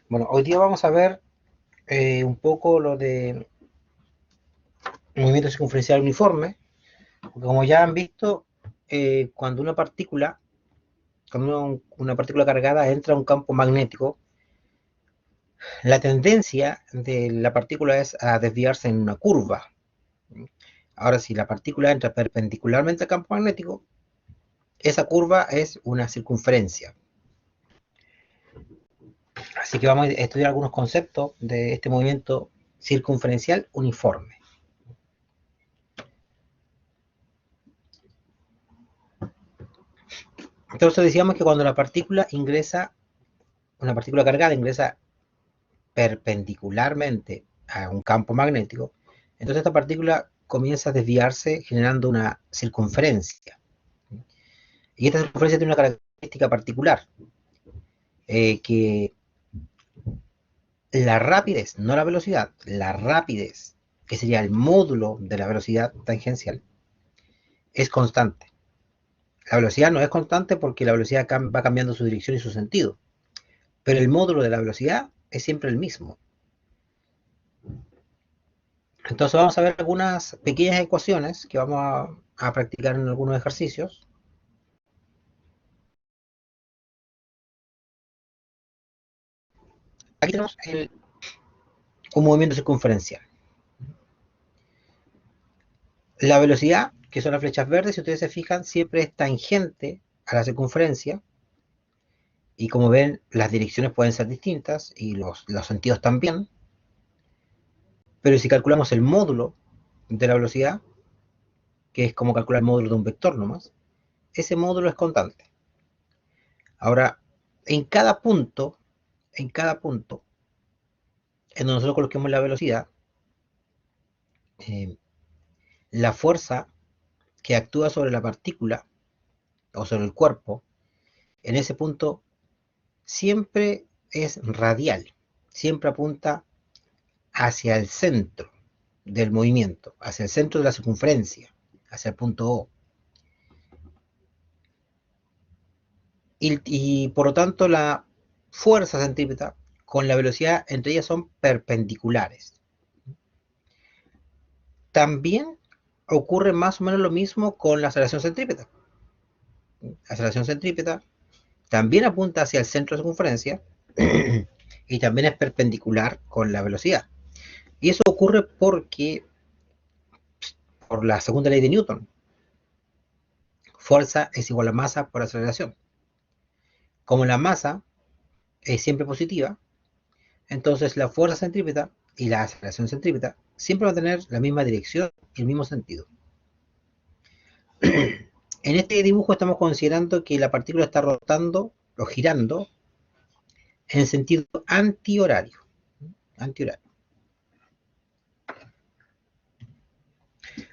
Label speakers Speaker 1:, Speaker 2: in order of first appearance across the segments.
Speaker 1: Bueno, hoy día vamos a ver un poco lo de movimiento circunferencial uniforme, porque como ya han visto, cuando una partícula cargada entra a un campo magnético, la tendencia de la partícula es a desviarse en una curva. Ahora, si la partícula entra perpendicularmente al campo magnético, esa curva es una circunferencia. Así que vamos a estudiar algunos conceptos de este movimiento circunferencial uniforme. Entonces decíamos que cuando una partícula cargada ingresa perpendicularmente a un campo magnético, entonces esta partícula comienza a desviarse generando una circunferencia. Y esta circunferencia tiene una característica particular, que la rapidez, no la velocidad, la rapidez, que sería el módulo de la velocidad tangencial, es constante. La velocidad no es constante porque la velocidad va cambiando su dirección y su sentido, pero el módulo de la velocidad es siempre el mismo. Entonces vamos a ver algunas pequeñas ecuaciones que vamos a practicar en algunos ejercicios. Aquí tenemos un movimiento circunferencial. La velocidad, que son las flechas verdes, si ustedes se fijan, siempre es tangente a la circunferencia. Y como ven, las direcciones pueden ser distintas y los sentidos también. Pero si calculamos el módulo de la velocidad, que es como calcular el módulo de un vector nomás, ese módulo es constante. Ahora, en cada punto, en cada punto, en donde nosotros coloquemos la velocidad, eh, la fuerza que actúa sobre la partícula o sobre el cuerpo, en ese punto siempre es radial, siempre apunta hacia el centro del movimiento, hacia el centro de la circunferencia, hacia el punto O. Y por lo tanto la fuerza centrípeta con la velocidad entre ellas son perpendiculares. También ocurre más o menos lo mismo con la aceleración centrípeta. La aceleración centrípeta también apunta hacia el centro de circunferencia y también es perpendicular con la velocidad. Y eso ocurre por la segunda ley de Newton, fuerza es igual a masa por aceleración. Como la masa es siempre positiva, entonces la fuerza centrípeta y la aceleración centrípeta siempre van a tener la misma dirección y el mismo sentido. En este dibujo estamos considerando que la partícula está rotando o girando en sentido antihorario. Antihorario.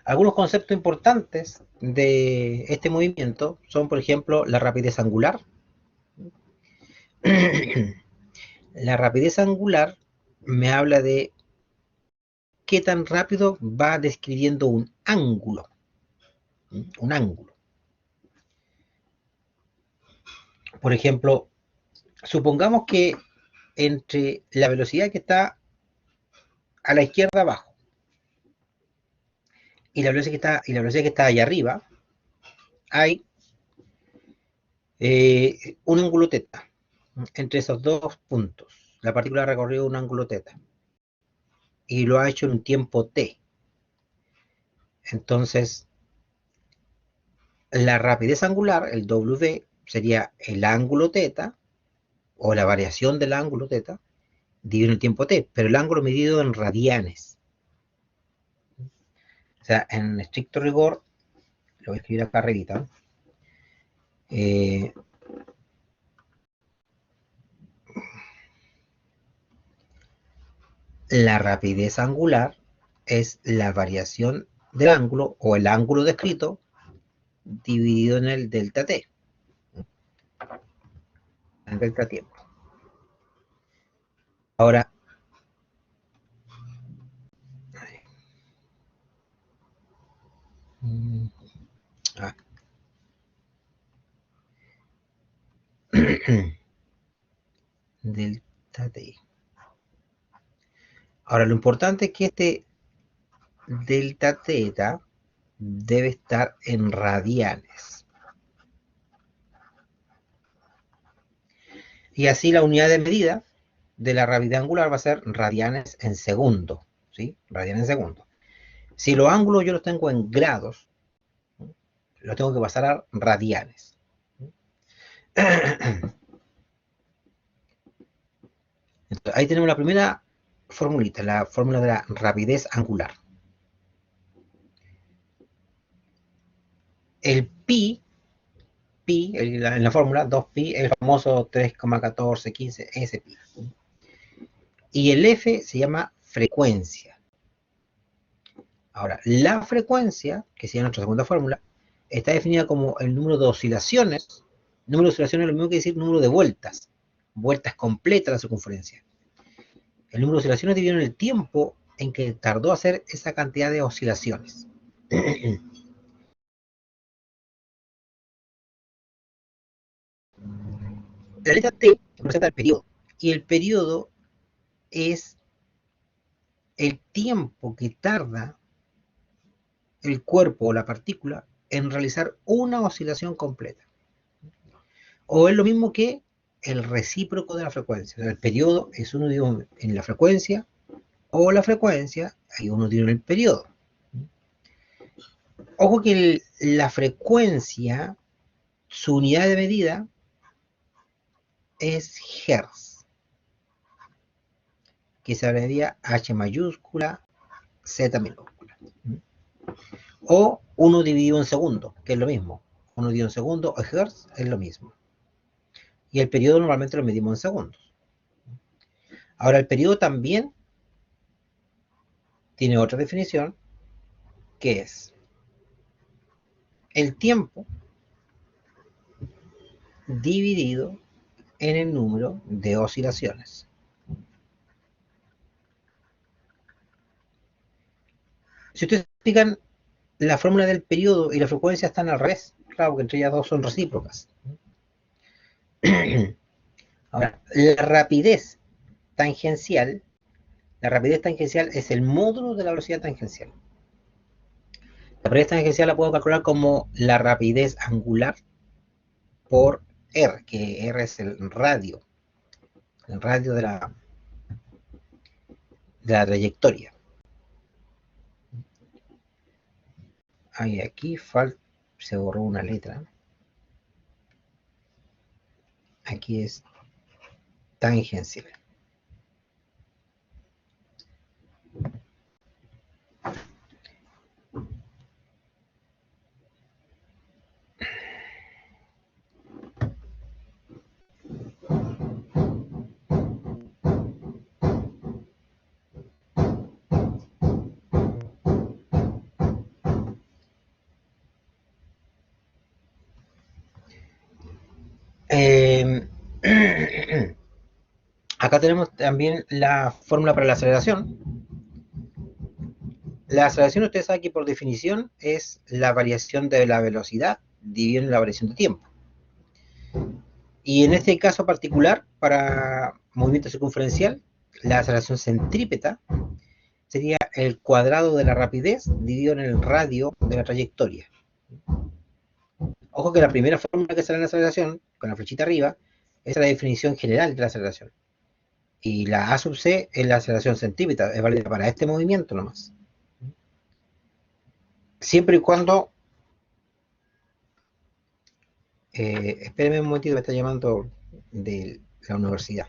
Speaker 1: Algunos conceptos importantes de este movimiento son, por ejemplo, la rapidez angular. La rapidez angular me habla de qué tan rápido va describiendo un ángulo. Un ángulo. Por ejemplo, supongamos que entre la velocidad que está a la izquierda abajo y la velocidad que está allá arriba, hay un ángulo teta entre esos dos puntos. La partícula ha recorrido un ángulo teta y lo ha hecho en un tiempo t. Entonces, la rapidez angular, el w, sería el ángulo teta o la variación del ángulo teta dividido en el tiempo t, pero el ángulo medido en radianes. O sea, en estricto rigor, lo voy a escribir acá arribita, eh, la rapidez angular es la variación del ángulo o el ángulo descrito dividido en el delta t, el delta tiempo. Ahora, ah, delta delta t. Ahora, lo importante es que este delta teta debe estar en radianes. Y así la unidad de medida de la rapidez angular va a ser radianes en segundo, ¿sí? Radianes en segundo. Si los ángulos yo los tengo en grados, los tengo que pasar a radianes. Entonces, ahí tenemos la primera formulita, la fórmula de la rapidez angular. El pi, en la fórmula 2pi, el famoso 3,1415, ese pi. Y el f se llama frecuencia. Ahora, la frecuencia, que sería nuestra segunda fórmula, está definida como el número de oscilaciones. El número de oscilaciones es lo mismo que decir número de vueltas. Vueltas completas a la circunferencia. El número de oscilaciones dividido en el tiempo en que tardó hacer esa cantidad de oscilaciones. La letra T representa el periodo. Y el periodo es el tiempo que tarda el cuerpo o la partícula en realizar una oscilación completa. O es lo mismo que el recíproco de la frecuencia. O sea, el periodo es uno dividido en la frecuencia, o la frecuencia hay uno dividido en el periodo. Ojo que la frecuencia, su unidad de medida es Hertz, que se abrevia H mayúscula, Z minúscula. O 1 dividido en segundo, que es lo mismo. 1 dividido en segundo o Hertz es lo mismo. Y el periodo normalmente lo medimos en segundos. Ahora, el periodo también tiene otra definición, que es el tiempo dividido en el número de oscilaciones. Si ustedes fijan, la fórmula del periodo y la frecuencia están al revés. Claro, porque entre ellas dos son recíprocas. Ahora, la rapidez tangencial es el módulo de la velocidad tangencial. La rapidez tangencial la puedo calcular como la rapidez angular por r, que r es el radio de la trayectoria. Ahí aquí se borró una letra. Aquí es tangencial. Eh, acá tenemos también la fórmula para la aceleración. La aceleración, ustedes saben que por definición es la variación de la velocidad dividida en la variación de tiempo. Y en este caso particular, para movimiento circunferencial, la aceleración centrípeta sería el cuadrado de la rapidez dividido en el radio de la trayectoria. Ojo que la primera fórmula que sale en la aceleración, con la flechita arriba, es la definición general de la aceleración. Y la A sub C es la aceleración centrípeta, es válida para este movimiento nomás. Siempre y cuando... espérenme un momentito, me está llamando de la universidad.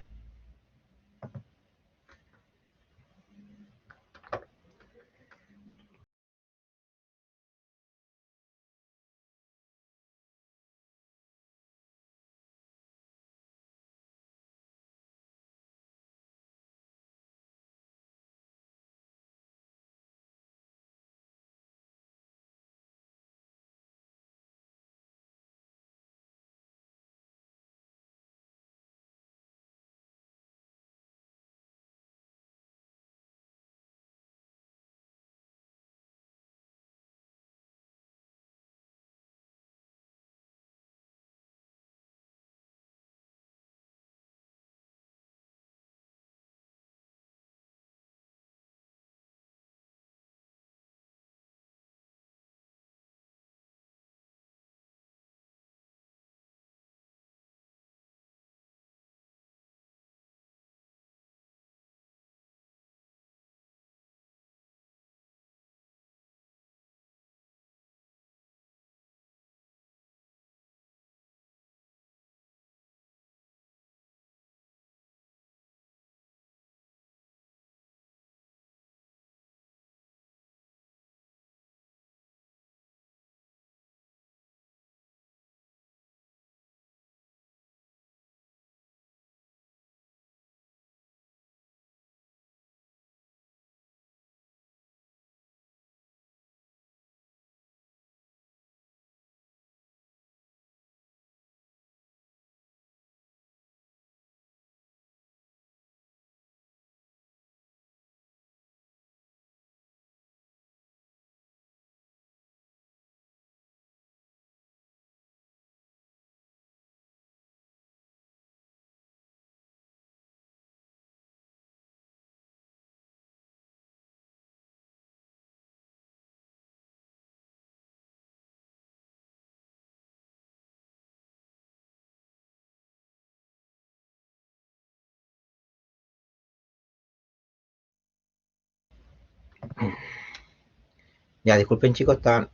Speaker 1: Ya, disculpen chicos, me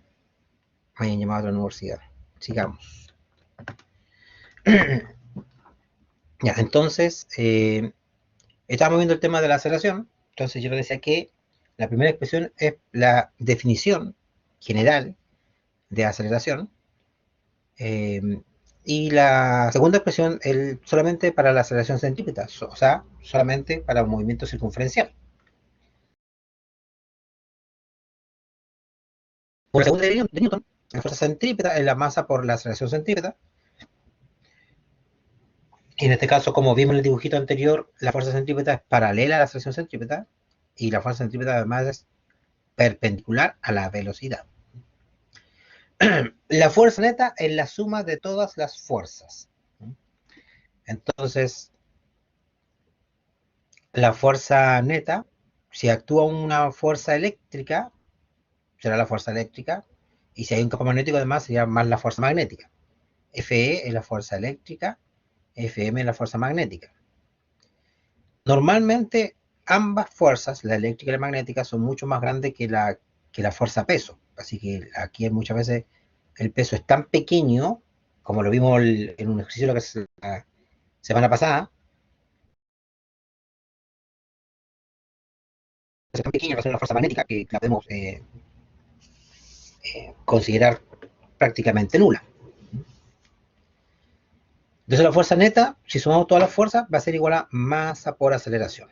Speaker 1: habían llamado a la universidad. Sigamos. Ya, entonces, estábamos viendo el tema de la aceleración. Entonces yo les decía que la primera expresión es la definición general de aceleración. Y la segunda expresión es solamente para la aceleración centrípeta, o sea, solamente para un movimiento circunferencial. Por la segunda de Newton, la fuerza centrípeta es la masa por la aceleración centrípeta. Y en este caso, como vimos en el dibujito anterior, la fuerza centrípeta es paralela a la aceleración centrípeta y la fuerza centrípeta además es perpendicular a la velocidad. La fuerza neta es la suma de todas las fuerzas. Entonces, la fuerza neta, si actúa una fuerza eléctrica, será la fuerza eléctrica, y si hay un campo magnético además sería más la fuerza magnética. Fe es la fuerza eléctrica, Fm es la fuerza magnética. Normalmente ambas fuerzas, la eléctrica y la magnética, son mucho más grandes que la fuerza peso. Así que aquí muchas veces el peso es tan pequeño, como lo vimos en un ejercicio la semana pasada, es tan pequeño que es una fuerza magnética que la podemos considerar prácticamente nula. Entonces la fuerza neta, si sumamos todas las fuerzas, va a ser igual a masa por aceleración.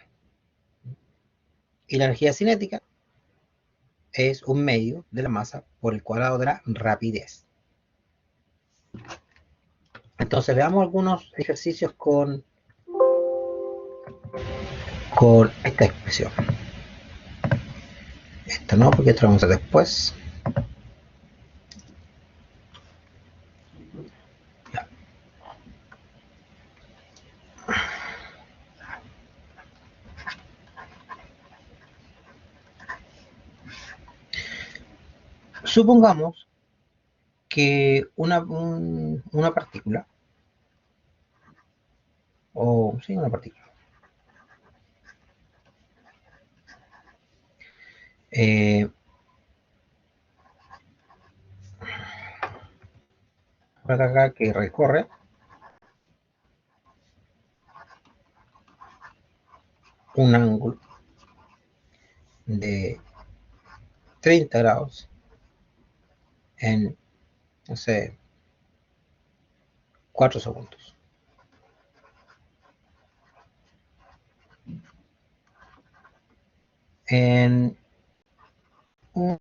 Speaker 1: Y la energía cinética es un medio de la masa por el cuadrado de la rapidez. Entonces veamos algunos ejercicios con esta expresión. Esto no, porque esto lo vamos a hacer después. Ya. Supongamos que una partícula, o sí, una partícula, una carga que recorre un ángulo de 30 grados en, no sé, 4 segundos. En un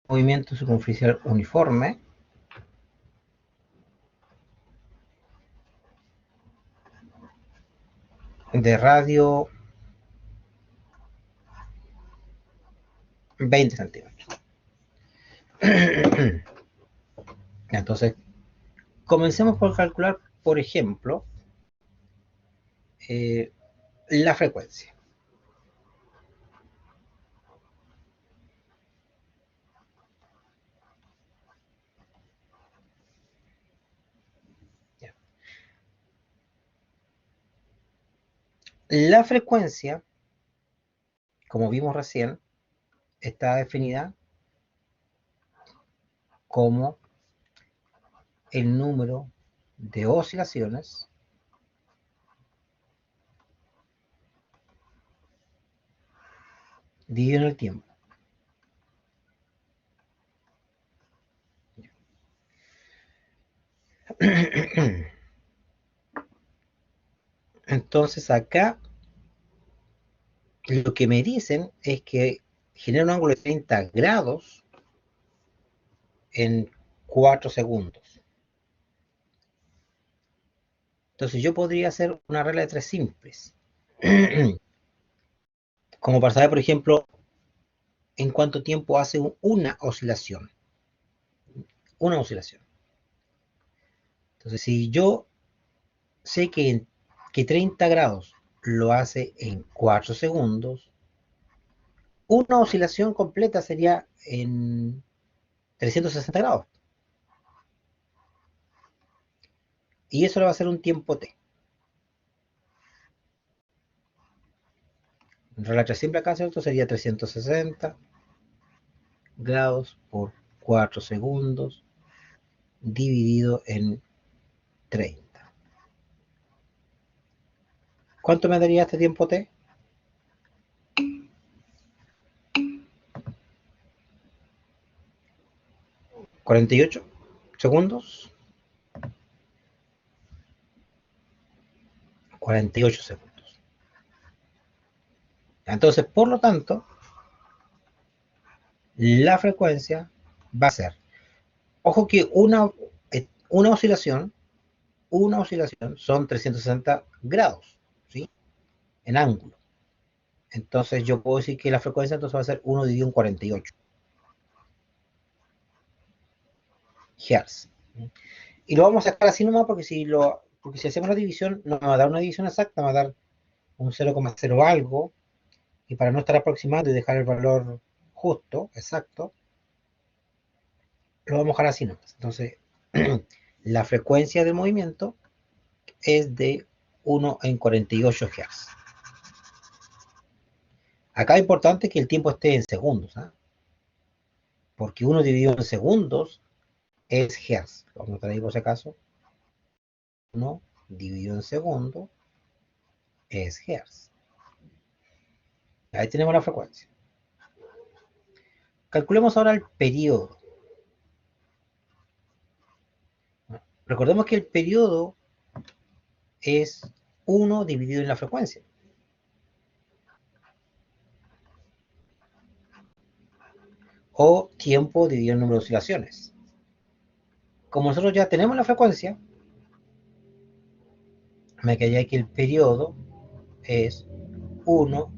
Speaker 1: movimiento superficial uniforme de radio 20 centímetros. Entonces, comencemos por calcular, por ejemplo, la frecuencia. La frecuencia, como vimos recién, está definida como el número de oscilaciones dividido en el tiempo. Entonces acá lo que me dicen es que genera un ángulo de 30 grados en 4 segundos. Entonces yo podría hacer una regla de 3 simples. Como para saber, por ejemplo, en cuánto tiempo hace una oscilación. Una oscilación. Entonces, si yo sé que 30 grados lo hace en 4 segundos, una oscilación completa sería en 360 grados. Y eso le va a ser un tiempo t. En regla 3 simple acá, ¿cierto? Sería 360 grados por 4 segundos dividido en 30. ¿Cuánto me daría este tiempo t? 48 segundos. 48 segundos. Entonces, por lo tanto, la frecuencia va a ser, ojo que una oscilación son 360 grados, ¿sí? En ángulo. Entonces yo puedo decir que la frecuencia entonces va a ser 1 dividido en 48 Hz. Y lo vamos a sacar así nomás porque si hacemos la división no me va a dar una división exacta, me va a dar un 0,0 algo, y para no estar aproximando y dejar el valor justo, exacto, lo vamos a dejar así nomás. Entonces, la frecuencia del movimiento es de 1 en 48 Hz. Acá es importante que el tiempo esté en segundos, ¿eh? Porque 1 dividido en segundos es Hz. Vamos a traer por si acaso. 1 dividido en segundos es Hz. Ahí tenemos la frecuencia. Calculemos ahora el periodo. Recordemos que el periodo es 1 dividido en la frecuencia. O tiempo dividido en número de oscilaciones. Como nosotros ya tenemos la frecuencia, me quedaría que el periodo es 1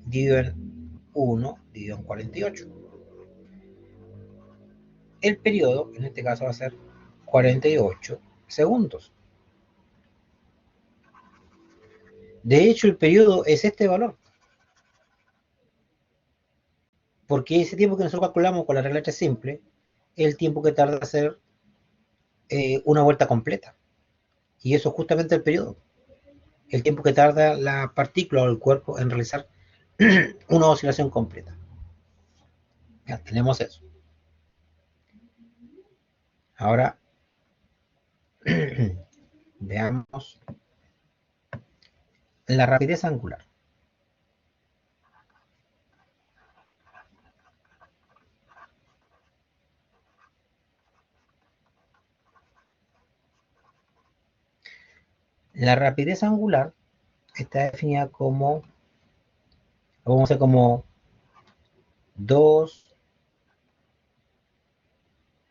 Speaker 1: dividido en 1 dividido en 48. El periodo, en este caso, va a ser 48 segundos. De hecho, el periodo es este valor. Porque ese tiempo que nosotros calculamos con la regla 3 simple es el tiempo que tarda hacer una vuelta completa. Y eso es justamente el periodo. El tiempo que tarda la partícula o el cuerpo en realizar una oscilación completa. Ya tenemos eso. Ahora veamos la rapidez angular. La rapidez angular está definida como, vamos a hacer como 2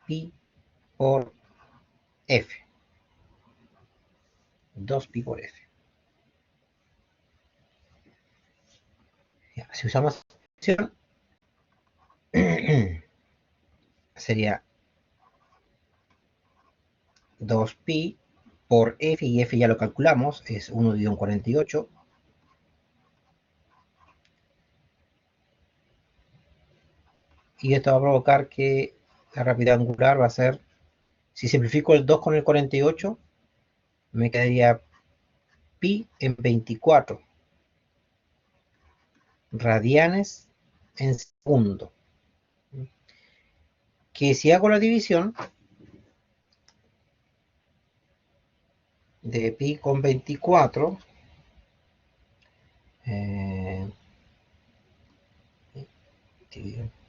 Speaker 1: pi por f. 2 pi por f. Ya, si usamos sería 2 pi por f, y f ya lo calculamos, es 1 dividido en 48. Y esto va a provocar que la rapidez angular va a ser, si simplifico el 2 con el 48, me quedaría pi en 24 radianes en segundo. Que si hago la división de pi con 24,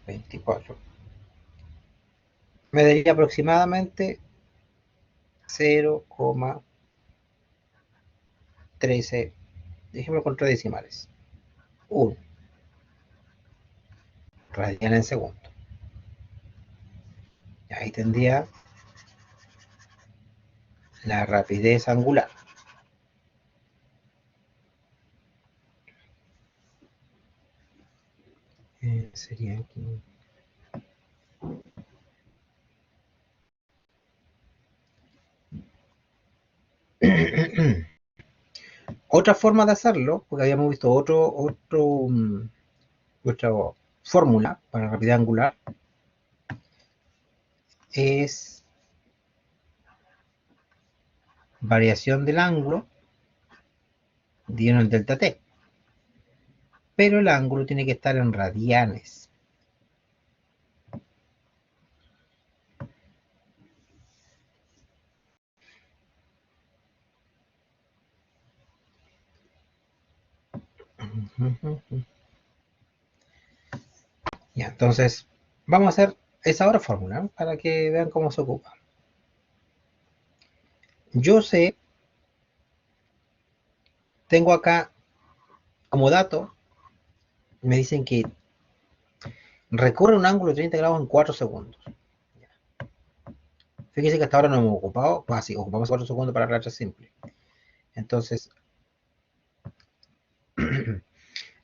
Speaker 1: 24, me daría aproximadamente 0,13, dejémoslo con 3 decimales, 1 radian en segundo. Y ahí tendría la rapidez angular. Sería aquí. Otra forma de hacerlo, porque habíamos visto otra fórmula para rapidez angular, es variación del ángulo dividido en el delta t. Pero el ángulo tiene que estar en radianes. Ya, entonces, vamos a hacer esa otra fórmula, ¿no? Para que vean cómo se ocupa. Yo sé, tengo acá como dato, me dicen que recorre un ángulo de 30 grados en 4 segundos. Fíjense que hasta ahora no hemos ocupado, pues así, ocupamos 4 segundos para racha simple. Entonces,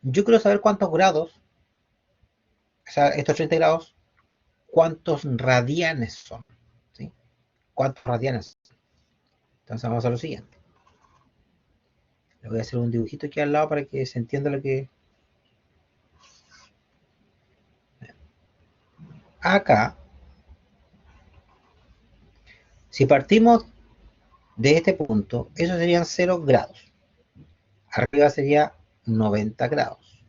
Speaker 1: yo quiero saber cuántos grados, o sea, estos 30 grados, cuántos radianes son, ¿sí? ¿Cuántos radianes? Entonces vamos a hacer lo siguiente. Le voy a hacer un dibujito aquí al lado para que se entienda lo que... Acá, si partimos de este punto, eso serían 0 grados. Arriba sería 90 grados.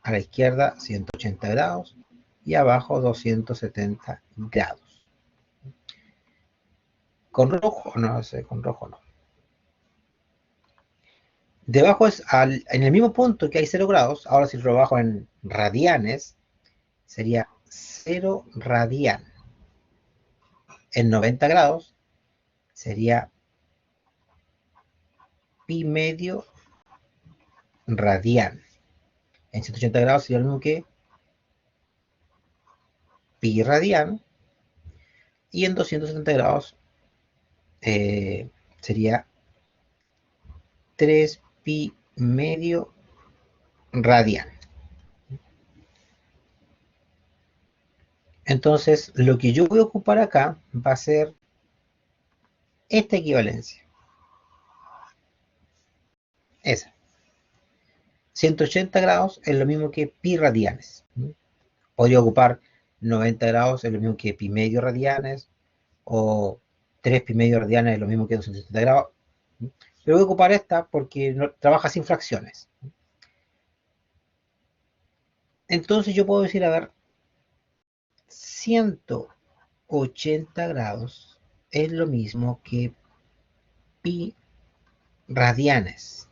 Speaker 1: A la izquierda 180 grados y abajo 270 grados. Con rojo, no sé, con rojo no. Debajo es en el mismo punto que hay 0 grados, ahora si lo bajo en radianes, sería 0 radian. En 90 grados sería pi medio radian. En 180 grados sería lo mismo que pi radian. Y en 270 grados sería 3 pi medio radian. Entonces, lo que yo voy a ocupar acá va a ser esta equivalencia. Esa. 180 grados es lo mismo que pi radianes. Podría ocupar 90 grados es lo mismo que pi medio radianes, o 3 pi medio radianes es lo mismo que 270 grados. Pero voy a ocupar esta porque no, trabaja sin fracciones. Entonces yo puedo decir, a ver, 180 grados es lo mismo que pi radianes.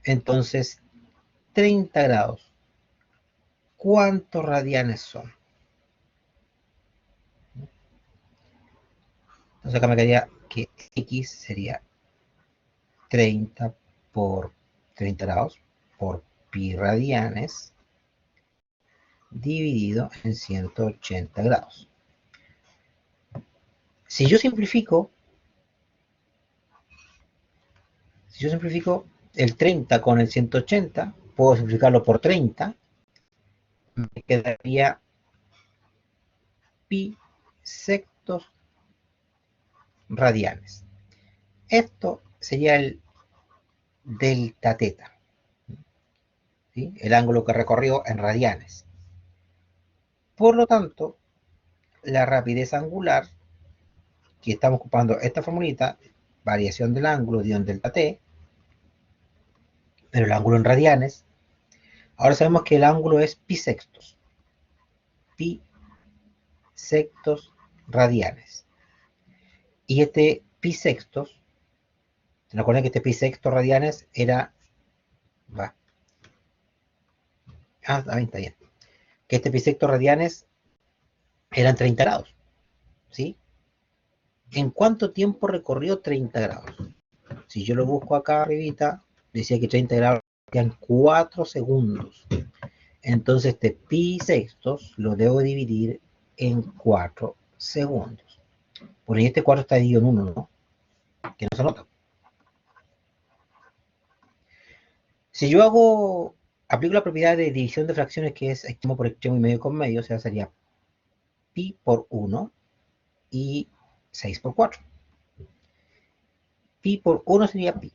Speaker 1: Entonces, 30 grados, ¿cuántos radianes son? Entonces acá me quedaría que x sería 30 por 30 grados por pi radianes dividido en 180 grados. Si yo simplifico el 30 con el 180, puedo simplificarlo por 30, me quedaría pi sextos radianes. Esto sería el delta teta, ¿sí? El ángulo que recorrió en radianes. Por lo tanto, la rapidez angular, que estamos ocupando esta formulita, variación del ángulo dio en delta t, pero el ángulo en radianes, ahora sabemos que el ángulo es pi sextos. Pi sextos radianes. Y este pi sextos, ¿se acuerdan que este pi sextos radianes era... está bien. Que este pi sextos radianes eran 30 grados, ¿sí? ¿En cuánto tiempo recorrió 30 grados? Si yo lo busco acá arribita, decía que 30 grados quedan 4 segundos. Entonces este pi sextos lo debo dividir en 4 segundos. Por ahí este 4 está dividido en 1, ¿no? Que no se nota. Si yo aplico la propiedad de división de fracciones, que es extremo por extremo y medio con medio, o sea, sería pi por 1 y 6 por 4. Pi por 1 sería pi.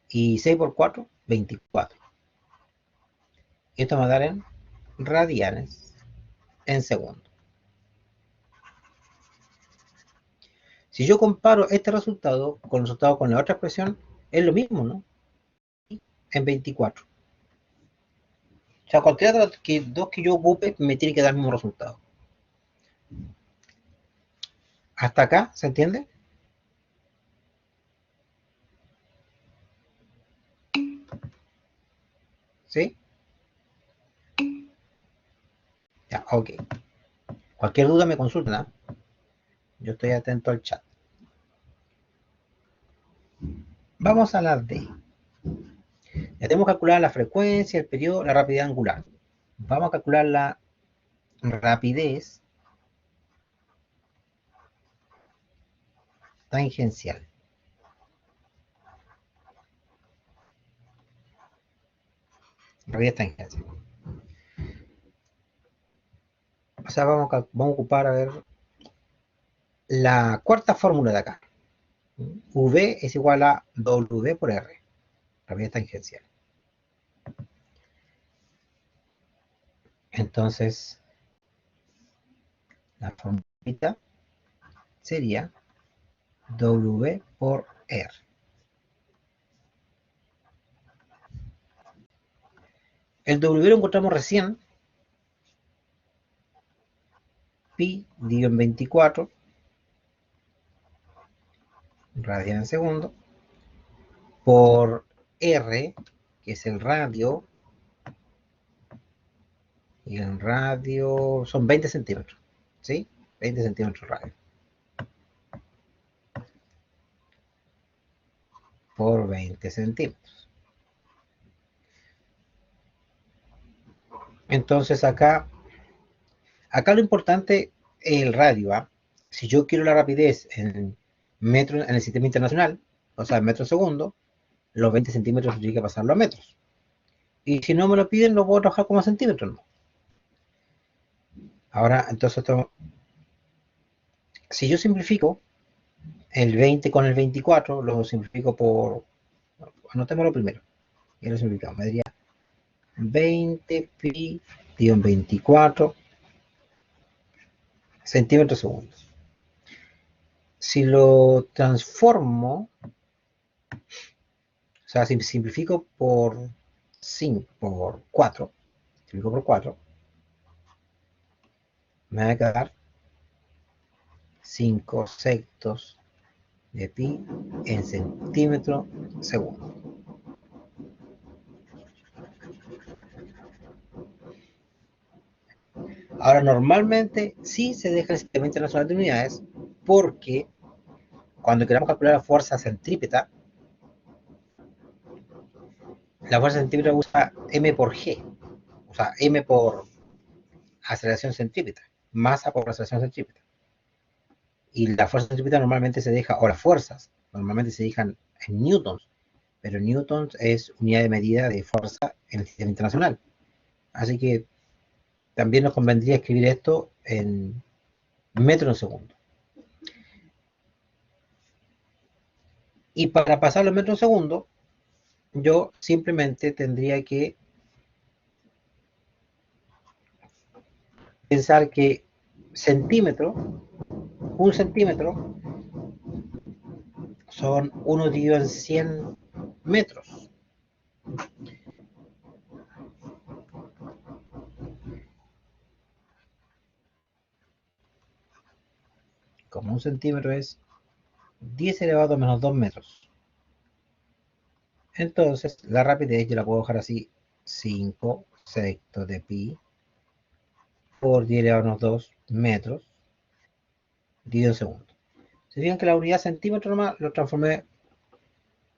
Speaker 1: Y 6 por 4, 24. Esto me va a dar en radianes en segundo. Si yo comparo este resultado con el resultado con la otra expresión, es lo mismo, ¿no? En 24. O sea, cualquiera de los dos que yo ocupe me tiene que dar el mismo resultado. ¿Hasta acá? ¿Se entiende? ¿Sí? Ya, ok. Cualquier duda me consultan, ¿ah? Yo estoy atento al chat. Vamos a la D. Ya tenemos calculada la frecuencia, el periodo, la rapidez angular. Vamos a calcular la rapidez tangencial. Rapidez tangencial. O sea, vamos a ocupar, a ver, la cuarta fórmula de acá. V es igual a W por R. Rapidez tangencial. Entonces, la fórmula sería W por R. El W lo encontramos recién. Pi dividido en 24 radian en segundo por R, que es el radio, y el radio son 20 centímetros, ¿sí? 20 centímetros radio por 20 centímetros. Entonces acá lo importante es el radio, ¿ah? Si yo quiero la rapidez en metros en el sistema internacional, o sea, en metros segundo, los 20 centímetros yo tengo que pasarlo a metros. Y si no me lo piden, lo puedo trabajar como centímetros, ¿no? Ahora, entonces, si yo simplifico el 20 con el 24, lo simplifico por, anotémoslo primero, y lo simplificamos, me diría 20 pi dividido en 24 centímetros segundos. Si lo transformo, o sea, si simplifico por 5, por 4, simplifico por 4, me va a quedar 5 sextos de pi en centímetro segundo. Ahora, normalmente sí se deja el sistema internacional de unidades porque cuando queramos calcular la fuerza centrípeta, la fuerza centrípeta usa m por g, o sea, m por aceleración centrípeta, masa por aceleración centrípeta. Y la fuerza centrípeta normalmente se deja, o las fuerzas, normalmente se dejan en newtons, pero newtons es unidad de medida de fuerza en el sistema internacional. Así que también nos convendría escribir esto en metros en segundo. Y para pasar los metros en segundo, yo simplemente tendría que pensar que centímetro, un centímetro, son 1 dividido en 100 metros. Como un centímetro es 10 elevado a menos 2 metros. Entonces, la rapidez yo la puedo dejar así: 5 sextos de pi por 10 elevado a menos 2 metros, dividido en segundos. Se fijan que la unidad centímetro nomás lo transformé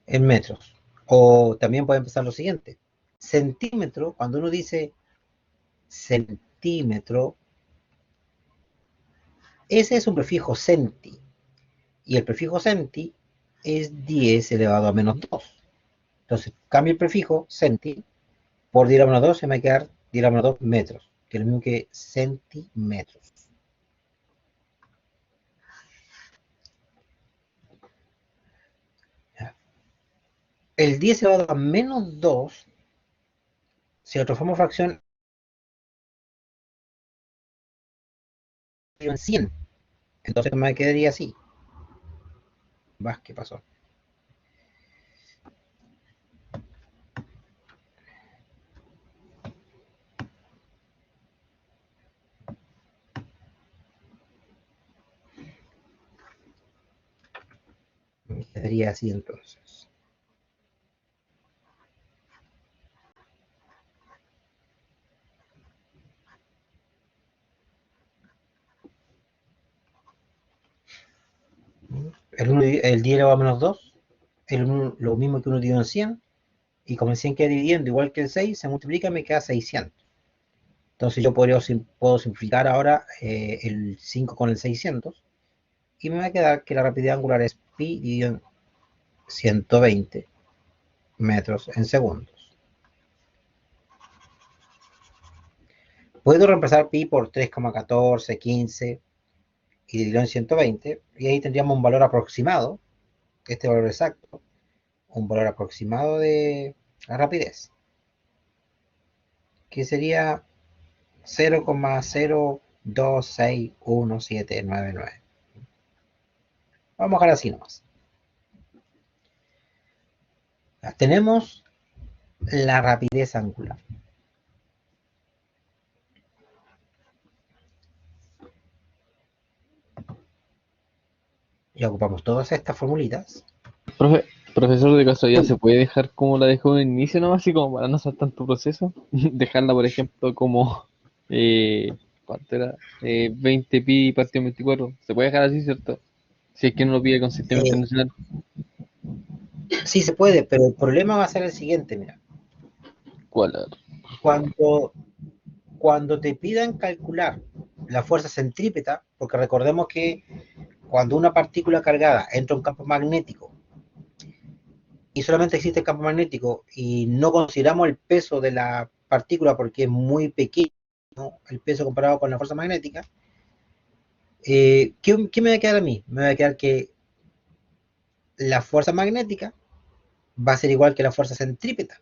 Speaker 1: en metros. O también puede empezar lo siguiente. Centímetro, cuando uno dice centímetro, ese es un prefijo centi. Y el prefijo centi es 10 elevado a menos 2. Entonces, cambio el prefijo centi por 10 a la menos 2, se me va a quedar 10 a la menos 2 metros, que es lo mismo que centímetros. El 10 elevado a menos 2, si lo transformo en fracción, en 100. Entonces me quedaría así. ¿Qué pasó? Me quedaría así entonces. el 10 elevado a menos 2 es lo mismo que 1 dividido en 100, y como el 100 queda dividiendo igual que el 6, se multiplica y me queda 600. Entonces yo puedo simplificar ahora el 5 con el 600, y me va a quedar que la rapidez angular es pi dividido en 120 metros en segundos. Puedo reemplazar pi por 3,14, 15 y dividirlo en 120, y ahí tendríamos un valor aproximado, este valor exacto, un valor aproximado de la rapidez, que sería 0,02617999. Vamos a dejar así nomás. Tenemos la rapidez angular. Ya ocupamos todas estas formulitas.
Speaker 2: Profe, profesor, de casualidad, ¿se puede dejar como la dejó en el inicio nomás, así como para no hacer tanto proceso? Dejarla, por ejemplo, como, ¿cuánto era? 20 pi partido en 24. Se puede dejar así, ¿cierto? Si es que no lo pide con sistema
Speaker 1: Eh,
Speaker 2: internacional.
Speaker 1: sí se puede, pero el problema va a ser el siguiente, mira.
Speaker 2: ¿Cuál? A ver.
Speaker 1: Cuando, cuando te pidan calcular la fuerza centrípeta, porque recordemos que cuando una partícula cargada entra a un campo magnético y solamente existe el campo magnético y no consideramos el peso de la partícula porque es muy pequeño, ¿no?, el peso comparado con la fuerza magnética, ¿qué me va a quedar a mí? Me va a quedar que la fuerza magnética va a ser igual que la fuerza centrípeta.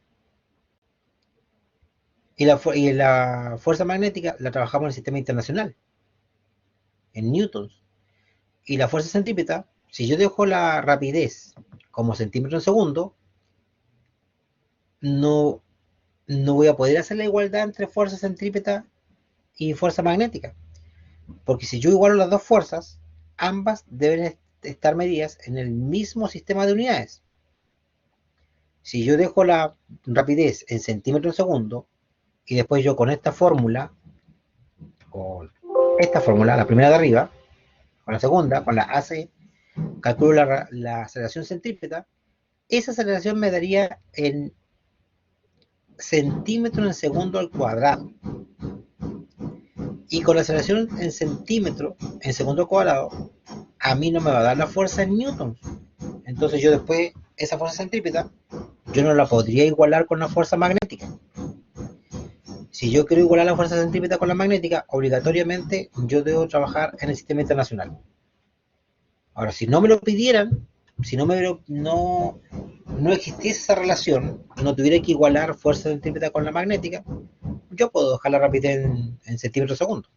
Speaker 1: Y la fuerza magnética la trabajamos en el sistema internacional, en newtons. Y la fuerza centrípeta, si yo dejo la rapidez como centímetro en segundo, no, no voy a poder hacer la igualdad entre fuerza centrípeta y fuerza magnética. Porque si yo igualo las dos fuerzas, ambas deben estar medidas en el mismo sistema de unidades. Si yo dejo la rapidez en centímetros en segundo, y después yo con esta fórmula, la primera de arriba, con la segunda, con la AC, calculo la aceleración centrípeta, esa aceleración me daría en centímetros en segundo al cuadrado. Y con la aceleración en centímetros en segundo al cuadrado, a mí no me va a dar la fuerza en newtons. Entonces yo después, esa fuerza centrípeta, yo no la podría igualar con la fuerza magnética. Si yo quiero igualar la fuerza centrípeta con la magnética, obligatoriamente yo debo trabajar en el sistema internacional. Ahora, si no me lo pidieran, si no existiese esa relación, no tuviera que igualar fuerza centrípeta con la magnética, yo puedo dejar la rapidez en centímetros segundo.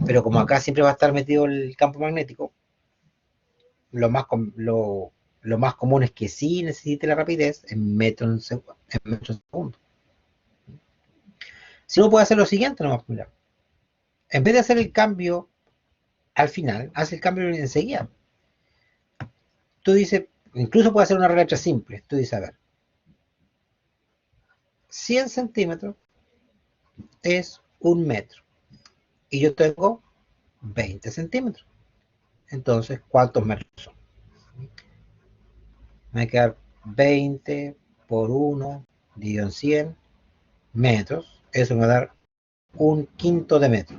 Speaker 1: Pero como acá siempre va a estar metido el campo magnético, lo más, lo más común es que sí necesite la rapidez en metros en segundo. Si no, puede hacer lo siguiente nomás, mira. En vez de hacer el cambio al final, hace el cambio enseguida. Tú dices, incluso puede hacer una regla simple. Tú dices, a ver, 100 centímetros es un metro y yo tengo 20 centímetros. Entonces, ¿cuántos metros son? Me va a quedar 20 por 1 dividido en 100 metros. Eso me va a dar un quinto de metro.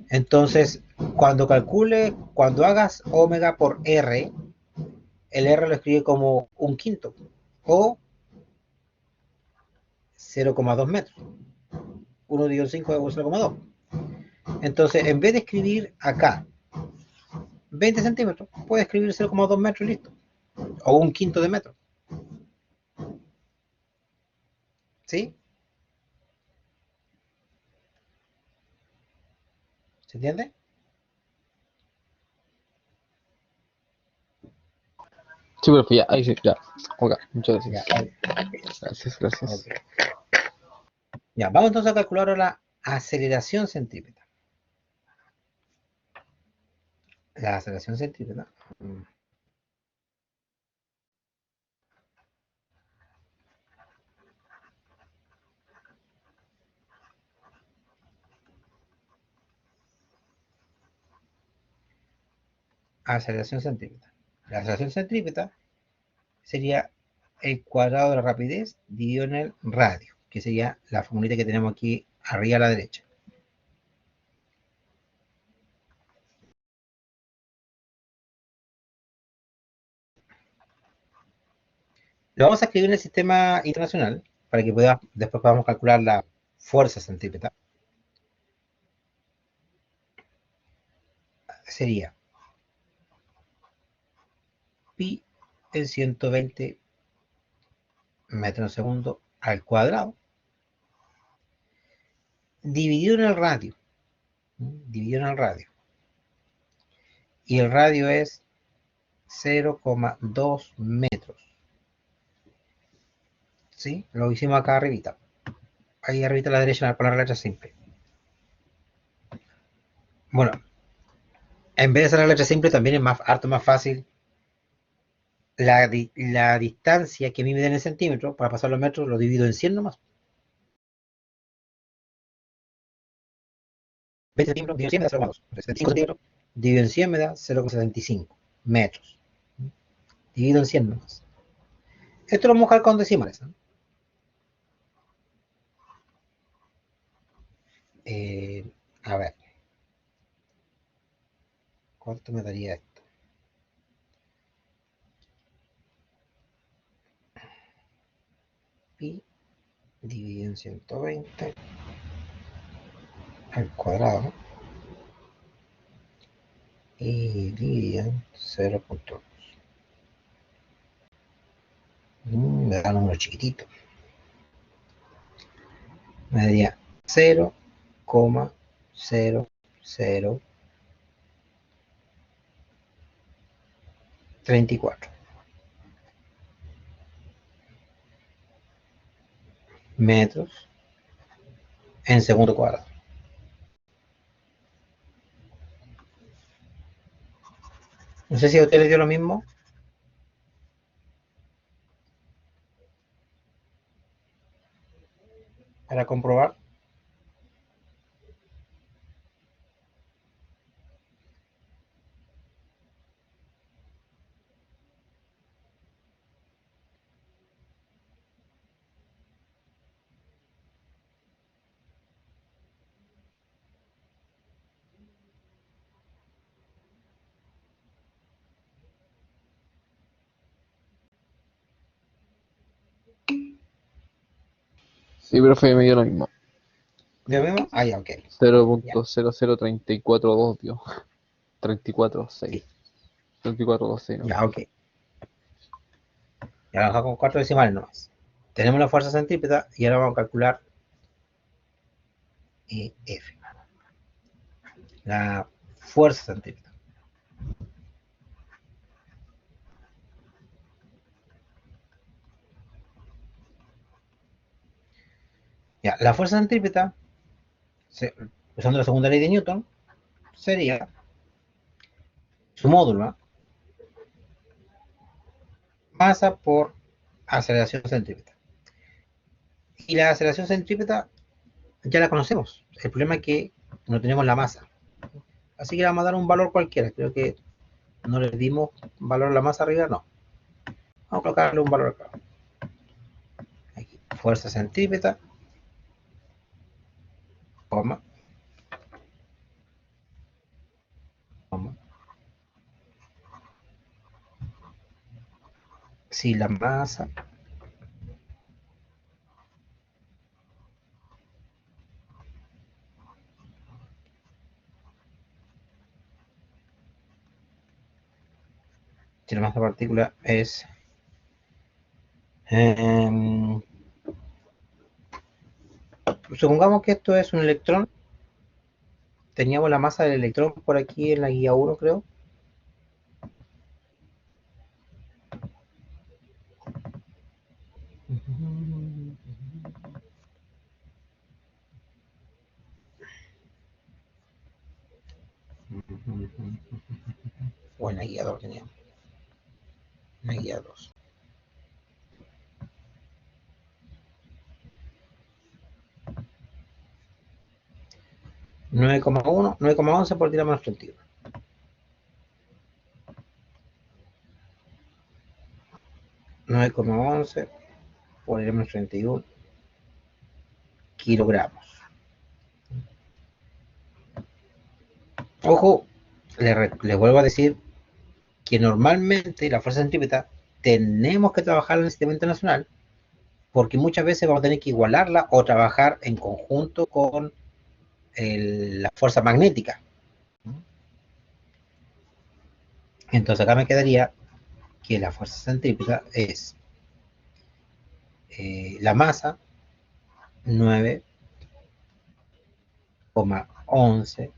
Speaker 1: Entonces, cuando hagas omega por R, el R lo escribe como un quinto o 0,2 metros. 1 dividido en 5 es 0,2. Entonces, en vez de escribir acá 20 centímetros, puede escribir 0,2 metros y listo. O un quinto de metro. ¿Sí? ¿Se entiende?
Speaker 2: Sí, profe, ya, ahí sí, ya. Ok, muchas
Speaker 1: Ya,
Speaker 2: gracias. Gracias,
Speaker 1: ok.
Speaker 2: gracias.
Speaker 1: Ya, vamos entonces a calcular ahora la aceleración centrípeta. La aceleración centrípeta. aceleración centrípeta. La aceleración centrípeta sería el cuadrado de la rapidez dividido en el radio, que sería la formulita que tenemos aquí arriba a la derecha. Lo vamos a escribir en el sistema internacional para que después podamos calcular la fuerza centrípeta. Sería pi en 120 metros en segundo al cuadrado dividido en el radio. Dividido en el radio. Y el radio es 0,2 metros. ¿Sí? Lo hicimos acá arribita. Ahí arribita a la derecha para la letra simple. Bueno, en vez de hacer la letra simple también es harto más fácil la distancia que a mí me den en centímetros para pasar los metros, lo divido en 100 nomás. 20 centímetros dividido en 100 me da 0,2. 75 centímetros dividido en 100 me da 0,75 metros. Dividido en 100 nomás. Esto lo vamos a buscar con decimales, ¿no? A ver. ¿Cuánto me daría esto? Pi dividido en 120 al cuadrado y dividido en 0,2. Me da un número chiquitito. Me daría 0,0034 metros en segundo cuadrado. No sé si a usted le dio lo mismo. Para comprobar.
Speaker 2: Sí, profe, me dio lo mismo.
Speaker 1: ¿Lo mismo? Ah, ya, ok.
Speaker 2: 0.00342 dio. 34.6.
Speaker 1: Sí.
Speaker 2: 34.26, ¿no?
Speaker 1: Ya, ok. Ya lo dejamos con 4 decimales nomás. Tenemos la fuerza centrípeta y ahora vamos a calcular F. La fuerza centrípeta. Ya, la fuerza centrípeta, usando la segunda ley de Newton, sería su módulo, ¿no? Masa por aceleración centrípeta. Y la aceleración centrípeta ya la conocemos. El problema es que no tenemos la masa. Así que le vamos a dar un valor cualquiera. Creo que no le dimos valor a la masa arriba, no. Vamos a colocarle un valor acá. Aquí, fuerza centrípeta, coma, coma. Si la masa de partícula es supongamos que esto es un electrón. Teníamos la masa del electrón por aquí en la guía 1, creo. O en la guía 2 teníamos. En la guía 2. 9,1, 9,11 por decir menos 31. 9,11 por el menos 31 kilogramos. Ojo, les vuelvo a decir que normalmente la fuerza centrípeta tenemos que trabajar en el sistema internacional porque muchas veces vamos a tener que igualarla o trabajar en conjunto con la fuerza magnética. Entonces acá me quedaría que la fuerza centrípeta es la masa 9,11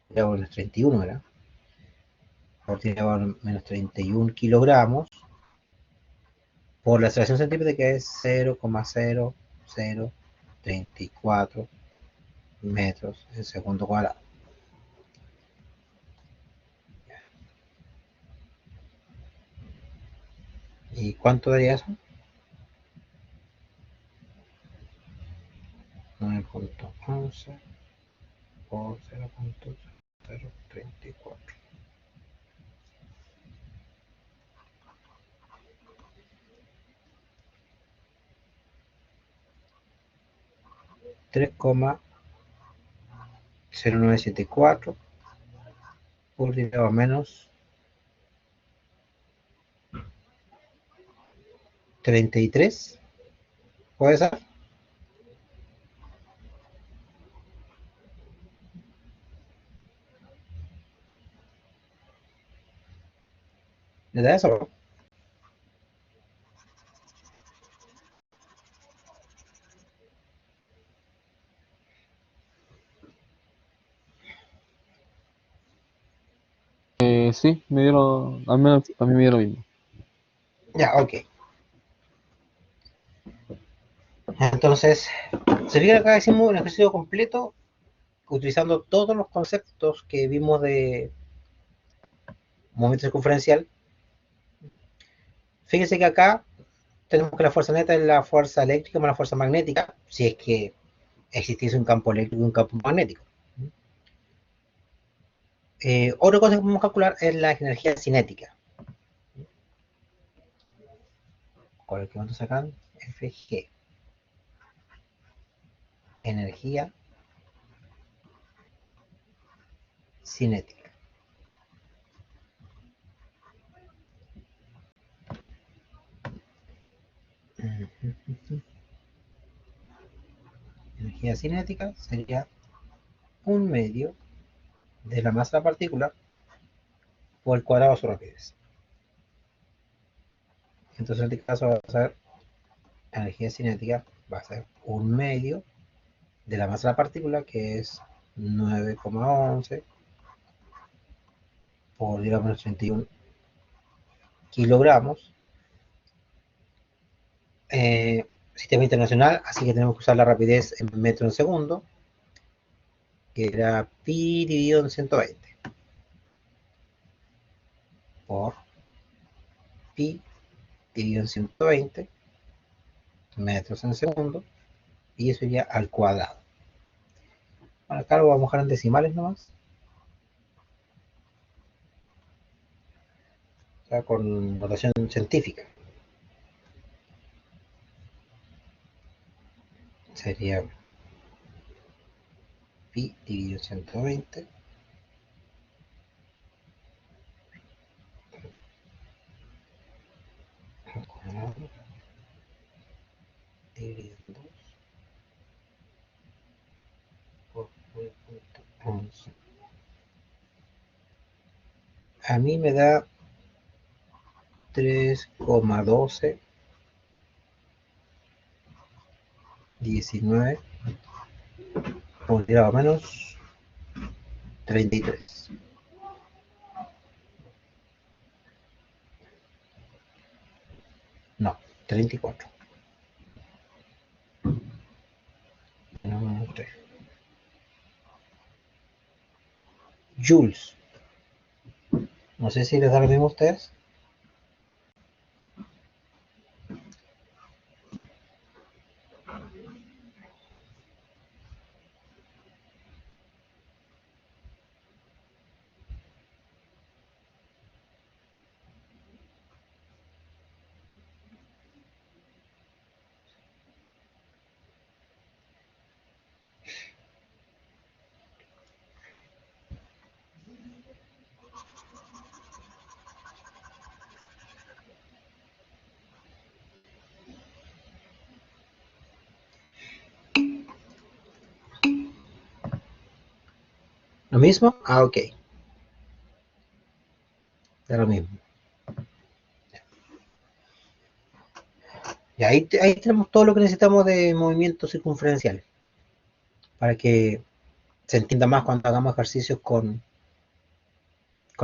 Speaker 1: menos 31, ¿verdad? Por 10 menos 31 kilogramos por la aceleración centrípeta que es 0,0034 metros en segundo cuadrado. ¿Y cuánto daría eso? 9,11 por 0,034. 3,0974 por 10 a menos 33. ¿Puede ser? ¿Le da eso?
Speaker 2: Sí, me dieron, al menos a mí me dieron lo mismo.
Speaker 1: Ya, ok. Entonces, sería que acá hicimos un ejercicio completo utilizando todos los conceptos que vimos de momento circunferencial. Fíjense que acá tenemos que la fuerza neta es la fuerza eléctrica más la fuerza magnética, si es que existiese un campo eléctrico y un campo magnético. Otra cosa que podemos calcular es la energía cinética. Con el que vamos a sacar Fg. Energía cinética. Energía cinética sería un medio de la masa de la partícula por el cuadrado de su rapidez. Entonces en este caso va a ser energía cinética, va a ser un medio de la masa de la partícula, que es 9,11 por 10 a menos 31 kilogramos. Sistema internacional, así que tenemos que usar la rapidez en metro en segundo, que era pi dividido en 120 por pi dividido en 120 metros en segundo, y eso iría al cuadrado. Bueno, acá lo vamos a dejar en decimales nomás, o sea, con notación científica. Sería pi dividido en 120 al cuadrado dividido en 2 por 9,11. A mí me da 3,12 19 por tirado menos 33. No, 34. Menos 3. Joules. No sé si les da lo mismo a ustedes. ¿Lo mismo? Ah, ok. Da lo mismo. Y ahí tenemos todo lo que necesitamos de movimiento circunferencial para que se entienda más cuando hagamos ejercicios con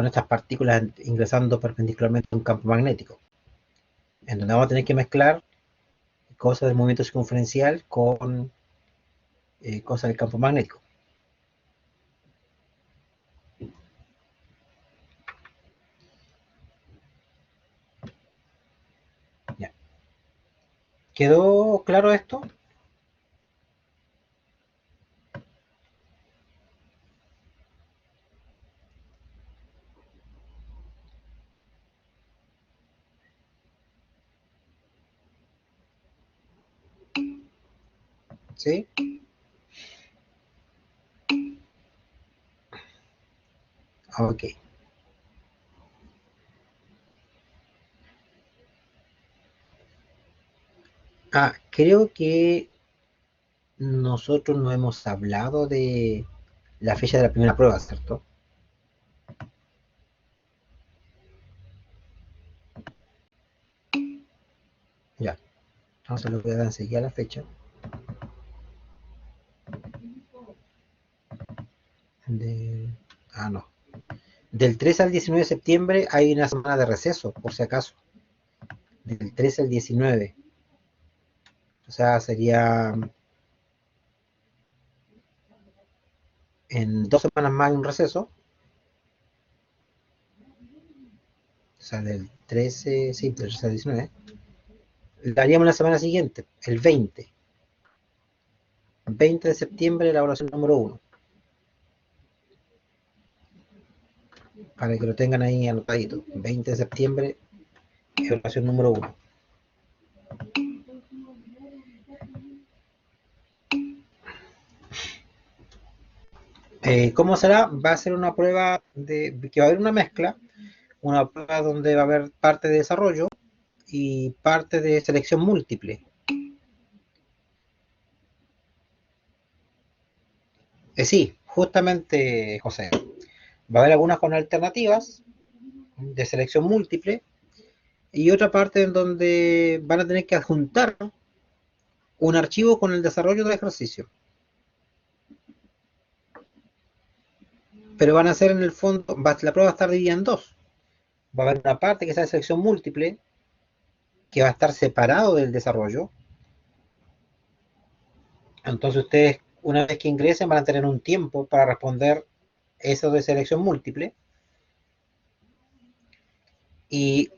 Speaker 1: estas partículas ingresando perpendicularmente a un campo magnético, en donde vamos a tener que mezclar cosas del movimiento circunferencial con cosas del campo magnético. Ya. ¿Quedó claro esto? ¿Sí? Ok. Ah, creo que nosotros no hemos hablado de la fecha de la primera prueba, ¿cierto? Ya. Entonces lo voy a dar enseguida la fecha. De... Ah, no. Del 13 al 19 de septiembre hay una semana de receso, por si acaso. Del 13 al 19. O sea, sería en 2 semanas más un receso. O sea, del 13, sí, del 13 al 19. Daríamos la semana siguiente, el 20. 20 de septiembre, la evaluación número 1. Para que lo tengan ahí anotadito. 20 de septiembre, evaluación número 1. ¿Cómo será? Va a ser una prueba que va a haber una prueba donde va a haber parte de desarrollo y parte de selección múltiple. Sí, justamente, José. Va a haber algunas con alternativas de selección múltiple y otra parte en donde van a tener que adjuntar un archivo con el desarrollo del ejercicio. Pero van a ser en el fondo, la prueba va a estar dividida en dos. Va a haber una parte que sea de selección múltiple, que va a estar separado del desarrollo. Entonces ustedes, una vez que ingresen, van a tener un tiempo para responder eso de selección múltiple. Y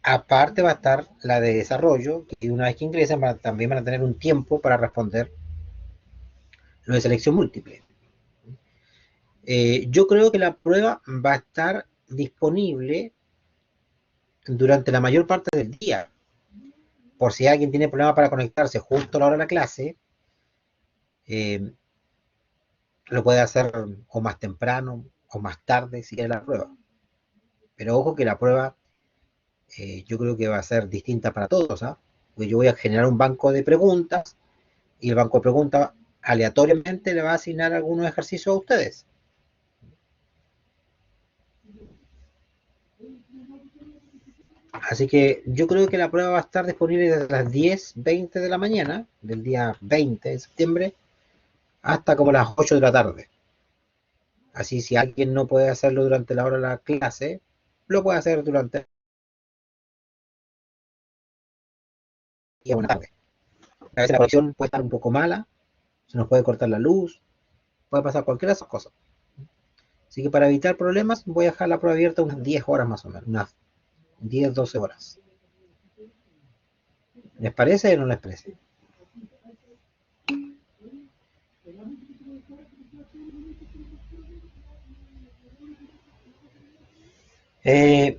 Speaker 1: aparte va a estar la de desarrollo, y una vez que ingresen, también van a tener un tiempo para responder lo de selección múltiple. Yo creo que la prueba va a estar disponible durante la mayor parte del día. Por si alguien tiene problema para conectarse justo a la hora de la clase, eh, lo puede hacer o más temprano o más tarde si quiere la prueba. Pero ojo que la prueba yo creo que va a ser distinta para todos. ¿Ah? Porque yo voy a generar un banco de preguntas y el banco de preguntas aleatoriamente le va a asignar algunos ejercicios a ustedes. Así que yo creo que la prueba va a estar disponible desde las 10:20 de la mañana, del día 20 de septiembre, hasta como las 8 de la tarde. Así si alguien no puede hacerlo durante la hora de la clase, lo puede hacer durante el día o la tarde. A veces la conexión puede estar un poco mala, se nos puede cortar la luz, puede pasar cualquiera de esas cosas. Así que para evitar problemas voy a dejar la prueba abierta unas 10 horas más o menos, unas 10, 12 horas. ¿Les parece o no les parece? Eh,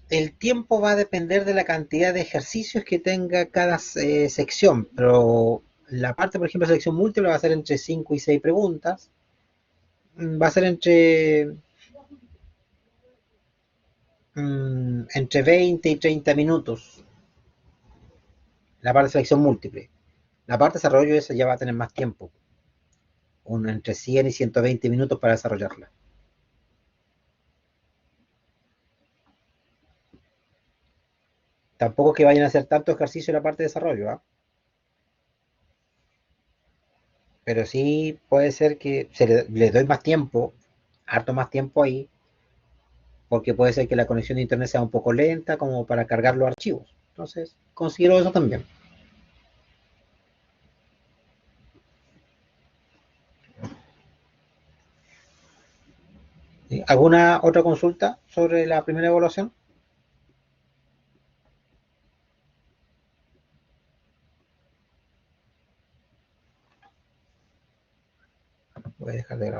Speaker 1: el tiempo va a depender de la cantidad de ejercicios que tenga cada sección, pero la parte, por ejemplo, de selección múltiple va a ser entre 5 y 6 preguntas. Va a ser entre 20 y 30 minutos la parte de selección múltiple. La parte de desarrollo esa ya va a tener más tiempo, entre 100 y 120 minutos para desarrollarla. Tampoco es que vayan a hacer tanto ejercicio en la parte de desarrollo, ¿ah? Pero sí puede ser que le doy más tiempo, harto más tiempo ahí, porque puede ser que la conexión de internet sea un poco lenta como para cargar los archivos. Entonces, considero eso también. ¿Sí? ¿Alguna otra consulta sobre la primera evaluación? Voy a dejar de grabar.